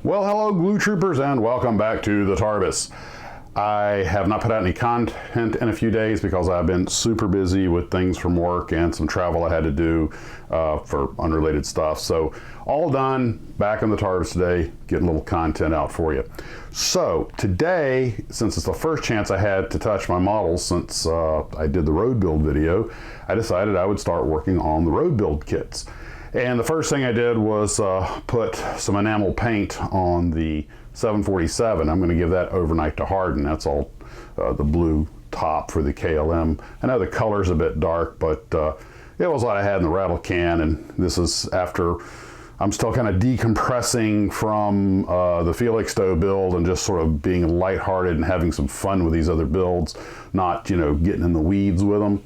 Well, hello glue troopers and welcome back to the Tarbis. I have not put out any content in a few days because I've been super busy with things from work and some travel I had to do for unrelated stuff. So all done, back in the Tarbis today, getting a little content out for you. So today, since it's the first chance I had to touch my models since I did the road build video, I decided I would start working on the road build kits. And the first thing I did was put some enamel paint on the 747. I'm going to give that overnight to harden. That's all the blue top for the KLM. I know the color's a bit dark, but it was what I had in the rattle can, and this is after I'm still kind of decompressing from the Felixstowe build and just sort of being lighthearted and having some fun with these other builds, not, you know, getting in the weeds with them.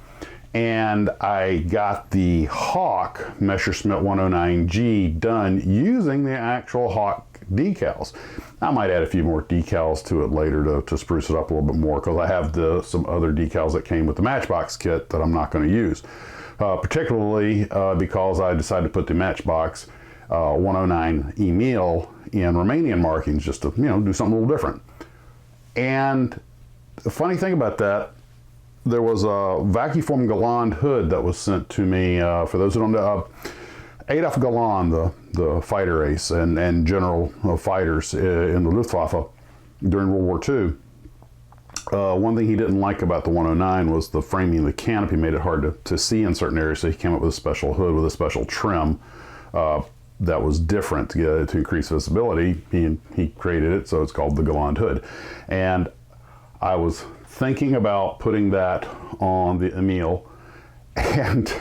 And I got the Hawk Messerschmitt 109G done using the actual Hawk decals. I might add a few more decals to it later to spruce it up a little bit more, because I have some other decals that came with the Matchbox kit that I'm not going to use. Particularly because I decided to put the Matchbox 109 Emil in Romanian markings just to, you know, do something a little different. And the funny thing about that, there was a vacuum Gallant Hood that was sent to me. For those who don't know, Adolf Galland, the fighter ace and general of fighters in the Luftwaffe during World War II. One thing he didn't like about the 109 was the framing of the canopy made it hard to see in certain areas, so he came up with a special hood with a special trim that was different to increase visibility. He created it, so it's called the Gallant Hood. And I was thinking about putting that on the Emil, and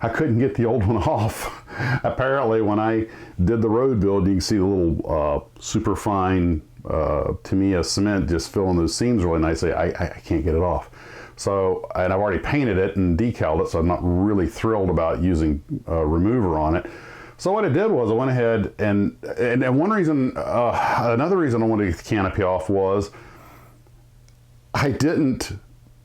I couldn't get the old one off. Apparently, when I did the road build, you can see the little super fine Tamiya cement just filling those seams really nicely. I can't get it off. So, and I've already painted it and decaled it, so I'm not really thrilled about using a remover on it. So what I did was I went ahead and one reason, another reason I wanted to get the canopy off was I didn't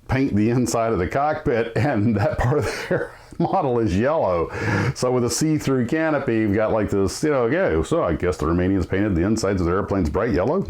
paint the inside of the cockpit, and that part of their model is yellow. So with a see-through canopy, you've got like this, you know, okay, so I guess the Romanians painted the insides of their airplanes bright yellow.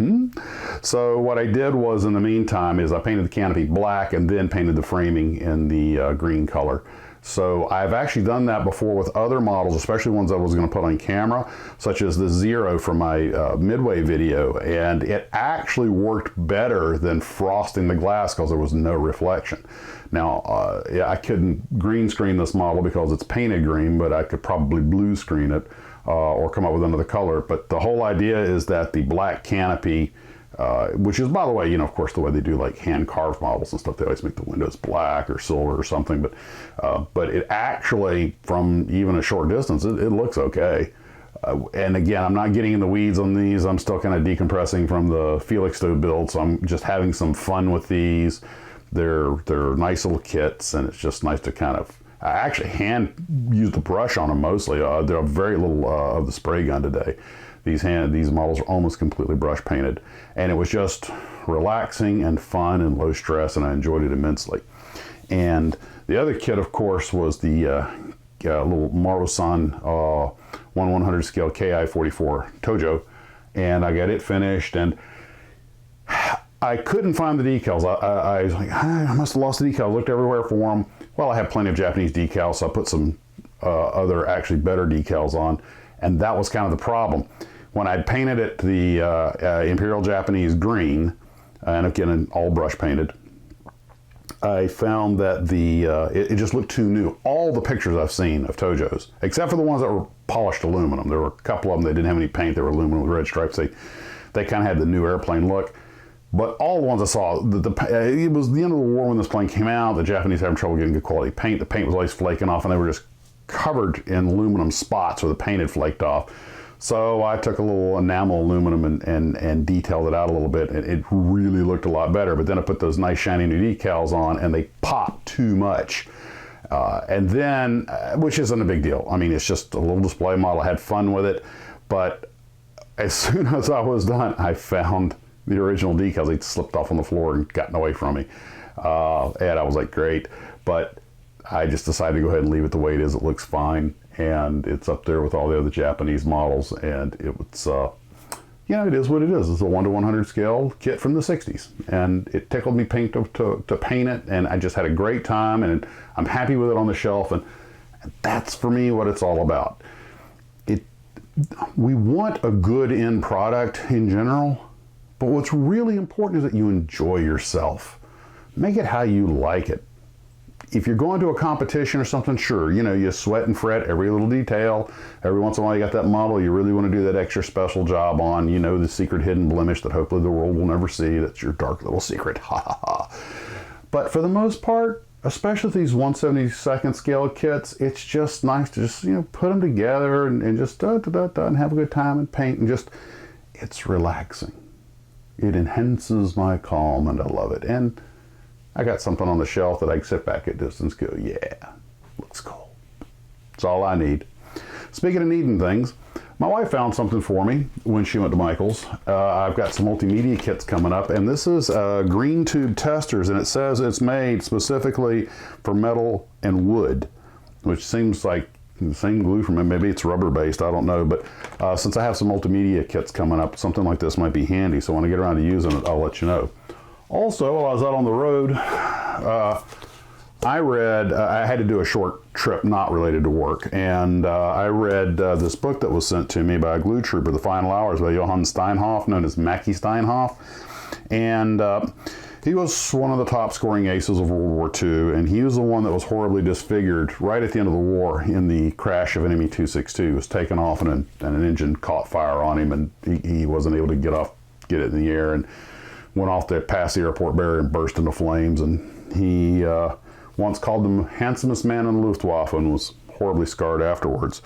So what I did was, in the meantime, is I painted the canopy black and then painted the framing in the green color. So I've actually done that before with other models, especially ones I was going to put on camera, such as the Zero from my Midway video, and it actually worked better than frosting the glass because there was no reflection. Now, yeah, I couldn't green screen this model because it's painted green, but I could probably blue screen it or come up with another color. But the whole idea is that the black canopy, which is, by the way, you know, of course, the way they do like hand carved models and stuff, they always make the windows black or silver or something, but it actually, from even a short distance, it looks okay. And again, I'm not getting in the weeds on these. I'm still kind of decompressing from the Felixstowe build, so I'm just having some fun with these. They're nice little kits, and it's just nice to kind of, I actually hand use the brush on them mostly. There are very little of the spray gun today. These models are almost completely brush painted, and it was just relaxing and fun and low stress, and I enjoyed it immensely. And the other kit, of course, was the little Marusan 1/100 scale Ki-44 Tojo, and I got it finished, and I couldn't find the decals. I was like, I must have lost the decals. I looked everywhere for them. Well, I have plenty of Japanese decals, so I put some other, actually better decals on, and that was kind of the problem. When I painted it the Imperial Japanese green, and again, all brush painted, I found that it just looked too new. All the pictures I've seen of Tojos, except for the ones that were polished aluminum, there were a couple of them that didn't have any paint, they were aluminum with red stripes. They kind of had the new airplane look. But all the ones I saw, it was the end of the war when this plane came out. The Japanese were having trouble getting good quality paint. The paint was always flaking off, and they were just covered in aluminum spots where the paint had flaked off. So I took a little enamel aluminum and detailed it out a little bit, and it really looked a lot better. But then I put those nice shiny new decals on, and they popped too much. And then, which isn't a big deal. I mean, it's just a little display model. I had fun with it. But as soon as I was done, I found the original decals. They slipped off on the floor and gotten away from me. And I was like, great. But I just decided to go ahead and leave it the way it is. It looks fine. And it's up there with all the other Japanese models. And it was it is what it is. It's a 1 to 100 scale kit from the 60s. And it tickled me pink to paint it, and I just had a great time, and I'm happy with it on the shelf, and that's for me what it's all about. We want a good end product in general, but what's really important is that you enjoy yourself. Make it how you like it. If you're going to a competition or something, sure, you sweat and fret every little detail. Every once in a while you got that model you really want to do that extra special job on, the secret hidden blemish that hopefully the world will never see. That's your dark little secret, ha ha ha. But for the most part, especially with these 1/72 scale kits, it's just nice to just, put them together and just and have a good time and paint, and just, it's relaxing. It enhances my calm, and I love it. And I got something on the shelf that I can sit back at distance and go, yeah, looks cool. That's all I need. Speaking of needing things, my wife found something for me when she went to Michael's. I've got some multimedia kits coming up, and this is green tube testers, and it says it's made specifically for metal and wood, which seems like the same glue from it. Maybe it's rubber based, I don't know, but since I have some multimedia kits coming up, something like this might be handy, so when I get around to using it, I'll let you know. Also, while I was out on the road, I read, I had to do a short trip not related to work, and I read this book that was sent to me by a glue trooper, The Final Hours, by Johann Steinhoff, known as Mackie Steinhoff. And he was one of the top scoring aces of World War II, and he was the one that was horribly disfigured right at the end of the war in the crash of an Me-262. He was taken off, and an engine caught fire on him, and he wasn't able to get it in the air, and went off to pass the airport barrier and burst into flames. And he once called him handsomest man in the Luftwaffe, and was horribly scarred afterwards.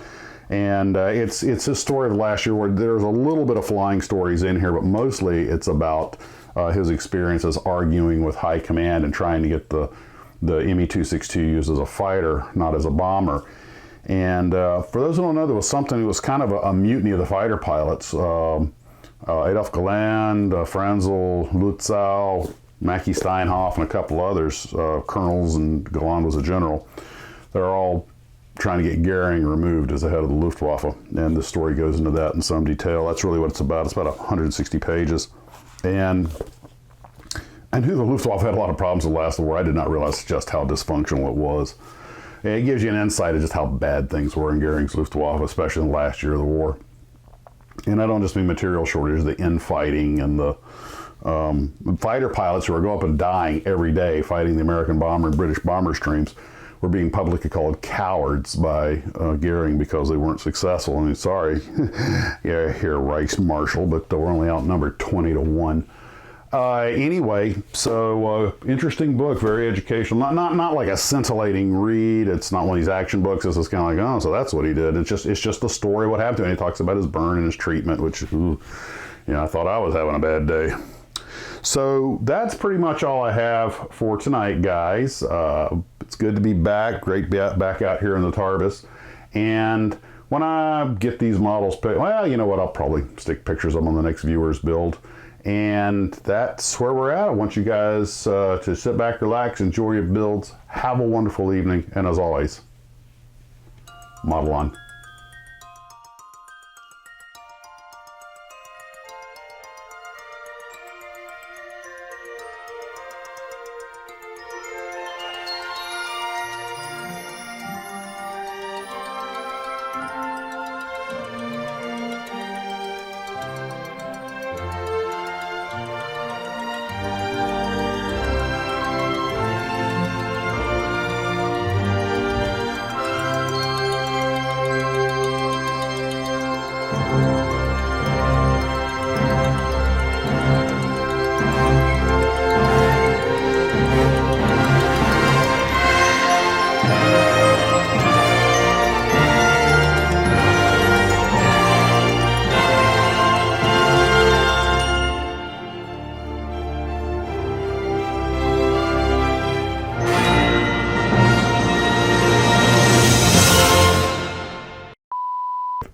And it's his story of last year, where there's a little bit of flying stories in here, but mostly it's about his experiences arguing with high command and trying to get the Me-262 used as a fighter, not as a bomber. And for those who don't know, there was something, it was kind of a mutiny of the fighter pilots. Adolf Galland, Franzel, Lutzow, Mackie Steinhoff, and a couple others, colonels, and Galland was a general. They're all trying to get Goering removed as the head of the Luftwaffe, and the story goes into that in some detail. That's really what it's about. It's about 160 pages. And I knew the Luftwaffe had a lot of problems with the last war. I did not realize just how dysfunctional it was. And it gives you an insight of just how bad things were in Goering's Luftwaffe, especially in the last year of the war. And I don't just mean material shortages, the infighting and the fighter pilots who are going up and dying every day fighting the American bomber and British bomber streams were being publicly called cowards by Goering because they weren't successful. I mean, sorry, yeah, here, Reichsmarshal, but we're only outnumbered 20 to 1. Anyway, so interesting book, very educational. Not like a scintillating read. It's not one of these action books. It's just kind of like, oh, so that's what he did. It's just the story of what happened to him. He talks about his burn and his treatment, which, I thought I was having a bad day. So that's pretty much all I have for tonight, guys. It's good to be back. Great to be back out here in the Tarbis. And when I get these models picked, well, you know what? I'll probably stick pictures of them on the next viewer's build. And that's where we're at. I want you guys to sit back, relax, enjoy your builds. Have a wonderful evening. And as always, model on.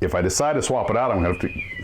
If I decide to swap it out, I'm going to have to